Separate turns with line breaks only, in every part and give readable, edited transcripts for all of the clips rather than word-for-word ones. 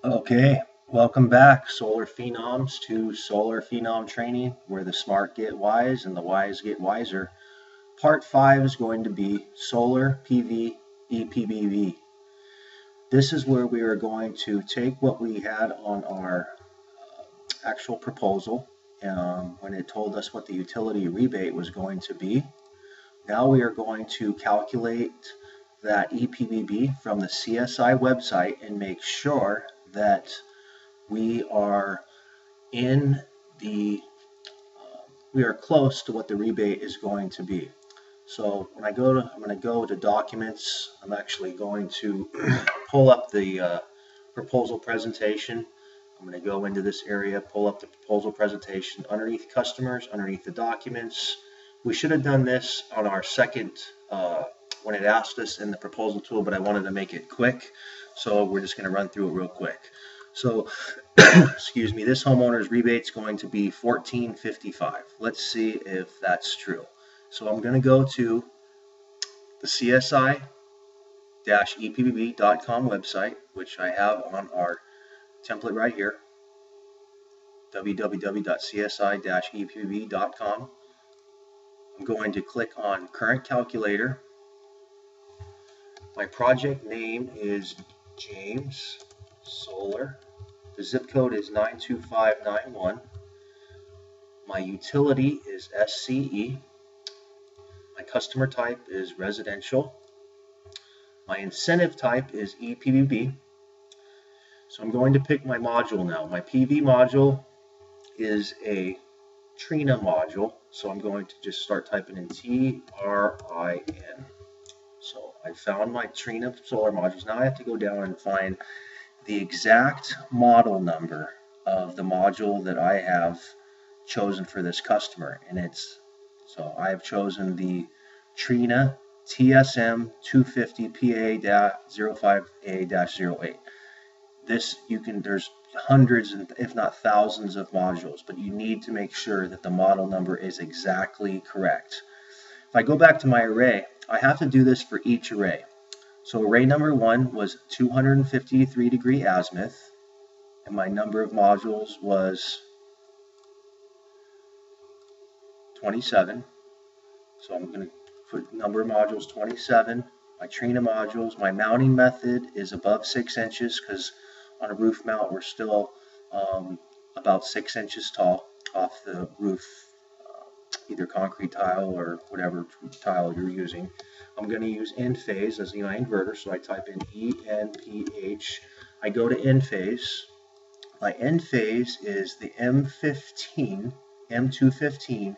Okay, welcome back, Solar Phenoms, to Solar Phenom Training, where the smart get wise and the wise get wiser. Part 5 is going to be Solar PV EPBB. This is where we are going to take what we had on our actual proposal when it told us what the utility rebate was going to be. Now we are going to calculate that EPBB from the CSI website and make sure that we are in the we are close to what the rebate is going to be. So when I'm going to go to documents. I'm actually going to pull up the proposal presentation. I'm going to go into this area, pull up the proposal presentation underneath customers, underneath the documents. We should have done this on our second when it asked us in the proposal tool, but I wanted to make it quick, so we're just going to run through it real quick. So excuse me, this homeowner's rebate is going to be $14.55. Let's see if that's true. So I'm going to go to the CSI-EPBB.com website, which I have on our template right here, www.csi-epbb.com. I'm going to click on Current Calculator. My project name is James Solar. The zip code is 92591. My utility is SCE. My customer type is residential. My incentive type is EPBB. So I'm going to pick my module now. My PV module is a Trina module. So I'm going to just start typing in TRIN. So I found my Trina solar modules. Now I have to go down and find the exact model number of the module that I have chosen for this customer. And so I have chosen the Trina TSM 250 PA-05A-08. There's hundreds, if not thousands of modules, but you need to make sure that the model number is exactly correct. If I go back to my array, I have to do this for each array. So array number 1 was 253 degree azimuth, and my number of modules was 27. So I'm going to put number of modules 27. My Trina modules, my mounting method is above 6 inches because on a roof mount we're still about 6 inches tall off the roof, either concrete tile or whatever tile you're using. I'm going to use end phase as my inverter, so I type in ENPH. I go to end phase. My end phase is the M215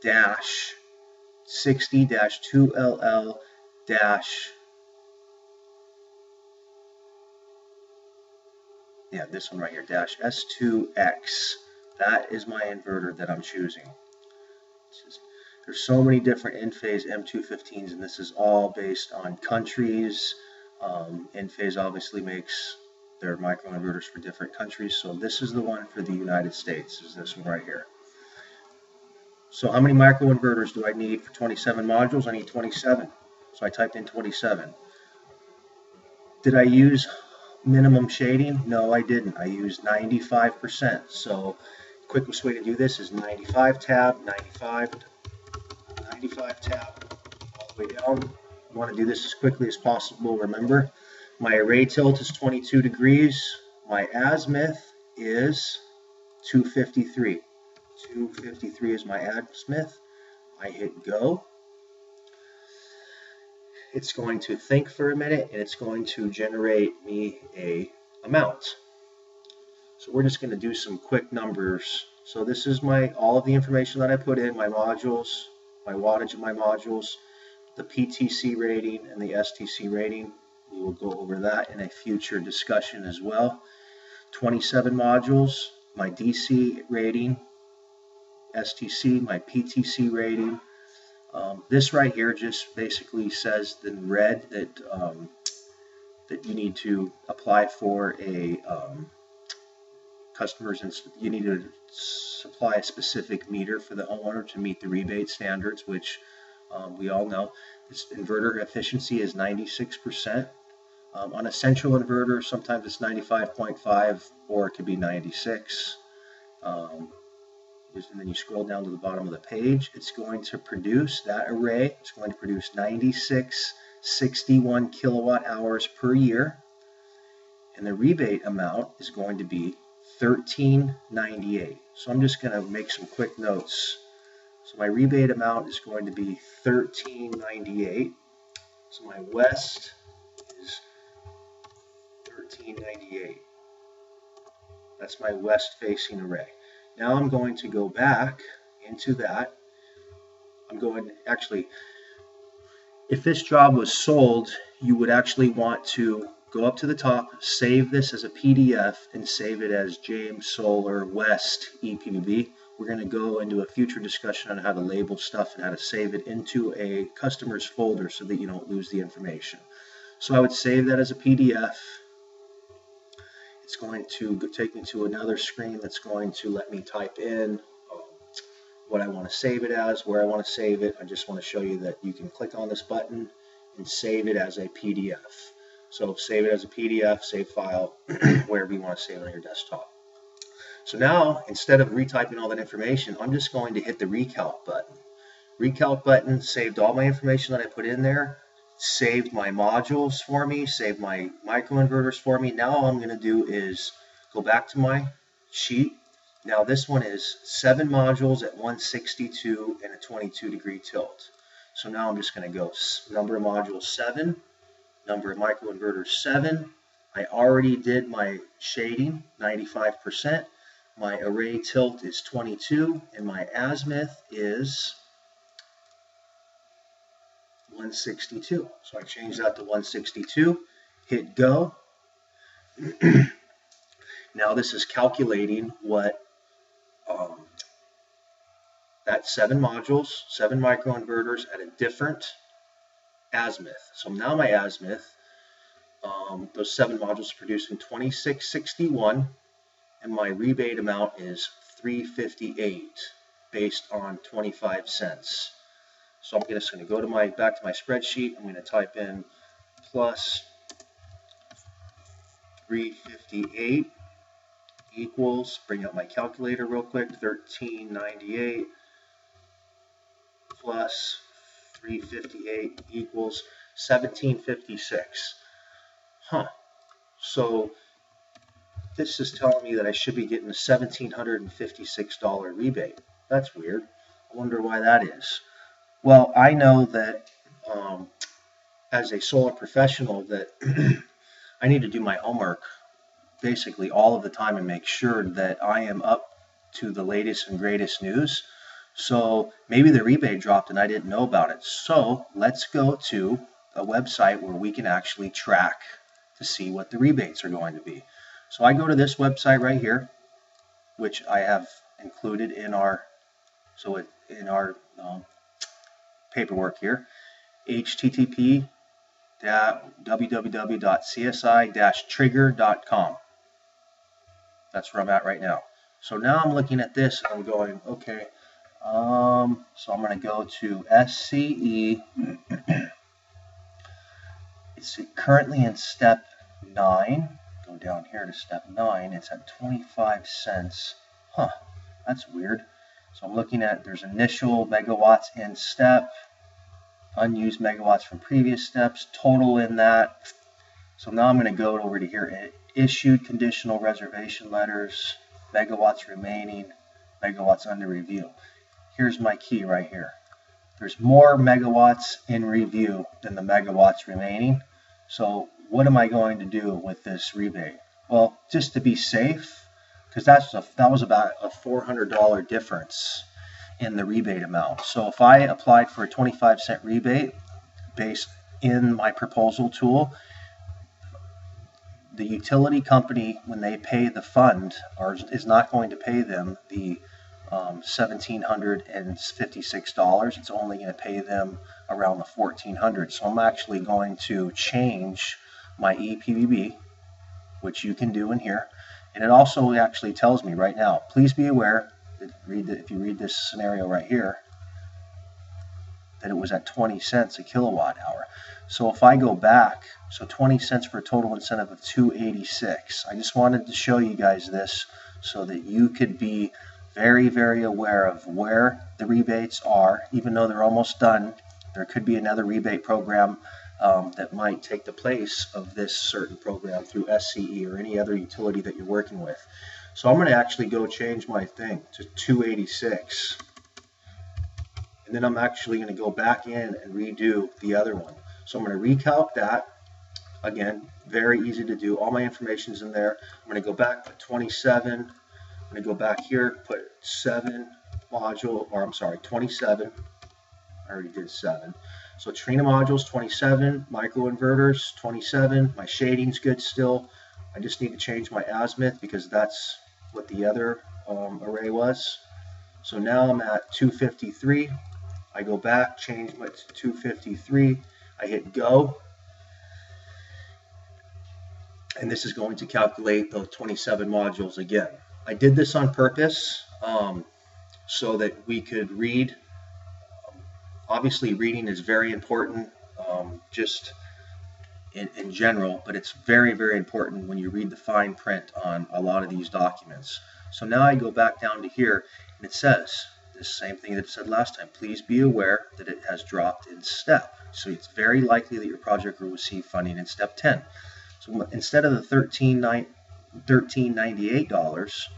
dash 60-2LL dash, this one right here, dash S2X. That is my inverter that I'm choosing. There's so many different Enphase M215s, and this is all based on countries. Enphase obviously makes their microinverters for different countries, so this is the one for the United States, is this one right here. So how many microinverters do I need for 27 modules? I need 27. So I typed in 27. Did I use minimum shading? No, I didn't. I used 95%. So quickest way to do this is 95 tab, 95 tab, all the way down. I want to do this as quickly as possible. Remember, my array tilt is 22 degrees. My azimuth is 253. 253 is my azimuth. I hit go. It's going to think for a minute, and it's going to generate me a amount. So we're just going to do some quick numbers. So this is all of the information that I put in, my modules, my wattage of my modules, the PTC rating and the STC rating. We will go over that in a future discussion as well. 27 modules, my DC rating, STC, my PTC rating. This right here just basically says in red that that you need to apply for a customers, and you need to supply a specific meter for the homeowner to meet the rebate standards, which we all know. This inverter efficiency is 96%. On a central inverter, sometimes it's 95.5 or it could be 96. And then you scroll down to the bottom of the page, it's going to produce, that array, it's going to produce 9661 kilowatt hours per year. And the rebate amount is going to be $13.98. So I'm just going to make some quick notes. So my rebate amount is going to be $13.98. So my west is $13.98. That's my west facing array. Now I'm going to go back into that. I'm going, actually, if this job was sold, you would actually want to go up to the top, save this as a PDF, and save it as James Solar West EPBB. We're going to go into a future discussion on how to label stuff and how to save it into a customer's folder so that you don't lose the information. So I would save that as a PDF. It's going to take me to another screen that's going to let me type in what I want to save it as, where I want to save it. I just want to show you that you can click on this button and save it as a PDF. So save it as a PDF, save file, wherever you want to save it on your desktop. So now, instead of retyping all that information, I'm just going to hit the recalc button. Recalc button saved all my information that I put in there, saved my modules for me, saved my microinverters for me. Now all I'm going to do is go back to my sheet. Now this one is 7 modules at 162 and a 22-degree tilt. So now I'm just going to go number of modules 7, number of microinverters 7. I already did my shading, 95%. My array tilt is 22, and my azimuth is 162. So I changed that to 162, hit go. Now this is calculating what that 7 modules, 7 microinverters at a different azimuth. So now my azimuth, those 7 modules are producing 2661, and my rebate amount is $3.58 based on 25 cents. So I'm just going to go to back to my spreadsheet. I'm going to type in plus 358 equals, bring up my calculator real quick, 1398 plus 358 equals 1756. So this is telling me that I should be getting a $1,756 rebate. That's weird. I wonder why that is. Well, I know that as a solar professional that I need to do my homework basically all of the time and make sure that I am up to the latest and greatest news. So maybe the rebate dropped and I didn't know about it. So let's go to a website where we can actually track to see what the rebates are going to be. So I go to this website right here, which I have included in our paperwork here, http://www.csi-trigger.com. That's where I'm at right now. So now I'm looking at this and I'm going, okay, so I'm going to go to SCE. It's currently in step 9. Go down here to step 9. It's at 25 cents. That's weird. So I'm looking at, there's initial megawatts in step, unused megawatts from previous steps, total in that. So now I'm going to go over to here, issued conditional reservation letters, megawatts remaining, megawatts under review. Here's my key right here. There's more megawatts in review than the megawatts remaining. So what am I going to do with this rebate? Well, just to be safe, because that was about a $400 difference in the rebate amount. So if I applied for a 25-cent rebate based in my proposal tool, the utility company, when they pay the fund, is not going to pay them the $1,756. It's only going to pay them around the $1,400. So I'm actually going to change my EPBB, which you can do in here. And it also actually tells me right now, please be aware, if you read this scenario right here, that it was at 20 cents a kilowatt hour. So if I go back, so 20 cents for a total incentive of 286. I just wanted to show you guys this so that you could be very, very aware of where the rebates are. Even though they're almost done, there could be another rebate program that might take the place of this certain program through SCE or any other utility that you're working with. So I'm going to actually go change my thing to 286. And then I'm actually going to go back in and redo the other one. So I'm going to recalc that. Again, very easy to do. All my information's in there. I'm going to go back to 27. I'm going to go back here, put 7 module, or I'm sorry, 27. I already did 7. So Trina modules 27, microinverters 27. My shading's good still. I just need to change my azimuth because that's what the other array was. So now I'm at 253. I go back, change my to 253. I hit go. And this is going to calculate the 27 modules again. I did this on purpose so that we could read. Obviously, reading is very important just in general, but it's very, very important when you read the fine print on a lot of these documents. So now I go back down to here, and it says the same thing that it said last time. Please be aware that it has dropped in step. So it's very likely that your project will receive funding in step 10. So instead of the $1398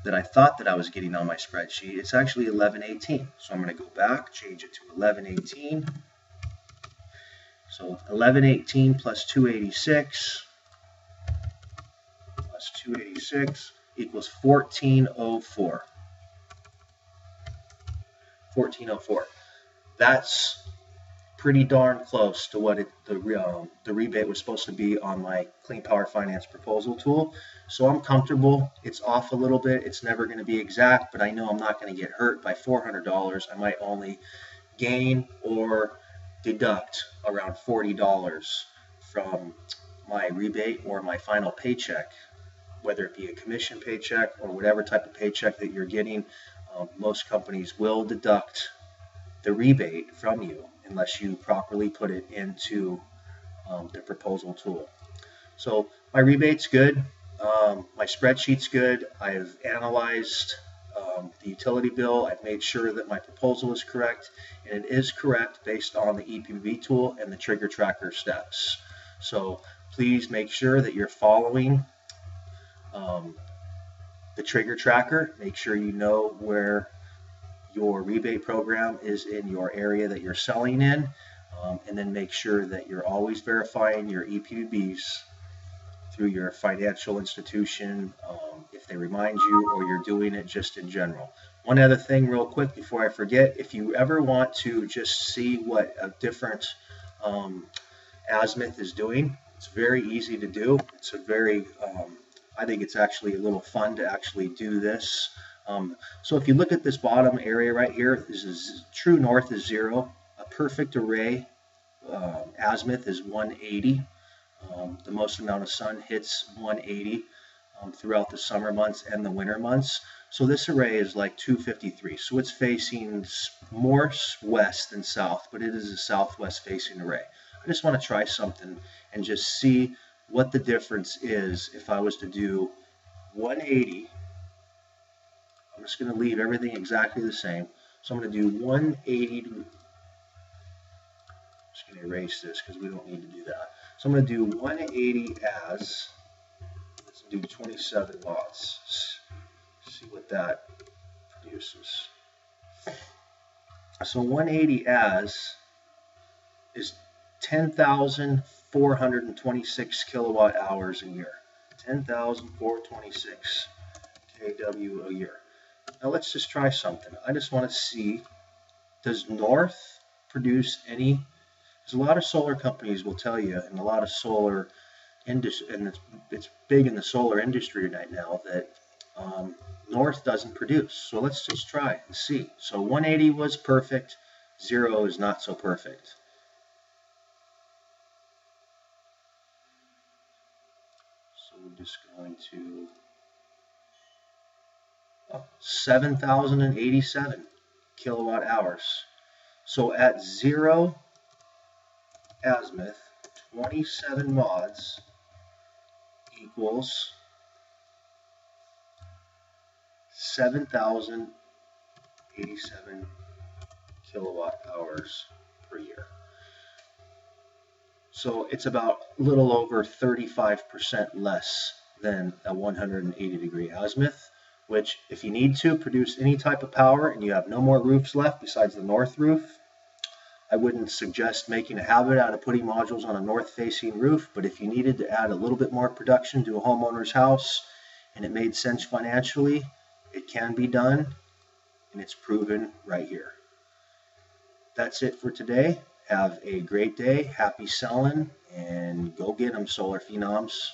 that I thought that I was getting on my spreadsheet, it's actually $1118. So I'm going to go back, change it to $1118. So $1118 plus 286 equals $1404. $1404. That's pretty darn close to what the rebate was supposed to be on my Clean Power Finance proposal tool. So I'm comfortable. It's off a little bit. It's never going to be exact, but I know I'm not going to get hurt by $400. I might only gain or deduct around $40 from my rebate or my final paycheck, whether it be a commission paycheck or whatever type of paycheck that you're getting. Most companies will deduct the rebate from you unless you properly put it into the proposal tool. So my rebate's good. My spreadsheet's good. I've analyzed the utility bill. I've made sure that my proposal is correct, and it is correct based on the EPBB tool and the trigger tracker steps. So please make sure that you're following the trigger tracker. Make sure you know where your rebate program is in your area that you're selling in, and then make sure that you're always verifying your EPBBs through your financial institution if they remind you, or you're doing it just in general. One other thing real quick before I forget, if you ever want to just see what a different azimuth is doing, it's very easy to do. It's a very, I think it's actually a little fun to actually do this. So if you look at this bottom area right here, this is true north is 0. A perfect array azimuth is 180. The most amount of sun hits 180 throughout the summer months and the winter months. So this array is like 253. So it's facing more west than south, but it is a southwest facing array. I just want to try something and just see what the difference is if I was to do 180. I'm just going to leave everything exactly the same. So I'm going to do 180. I'm just going to erase this because we don't need to do that. So I'm going to do 180 as, let's do 27 watts. See what that produces. So 180 as is 10,426 kilowatt hours a year. 10,426 kW a year. Now let's just try something. I just want to see, does North produce any? Because a lot of solar companies will tell you, and a lot of solar industry, and it's big in the solar industry right now, that North doesn't produce. So let's just try and see. So 180 was perfect, 0 is not so perfect. So we're just going to 7,087 kilowatt hours. So at 0 azimuth, 27 mods equals 7,087 kilowatt hours per year. So it's about a little over 35% less than a 180 degree azimuth, which if you need to produce any type of power and you have no more roofs left besides the north roof, I wouldn't suggest making a habit out of putting modules on a north facing roof, but if you needed to add a little bit more production to a homeowner's house and it made sense financially, it can be done, and it's proven right here. That's it for today. Have a great day, happy selling, and go get them, Solar Phenoms.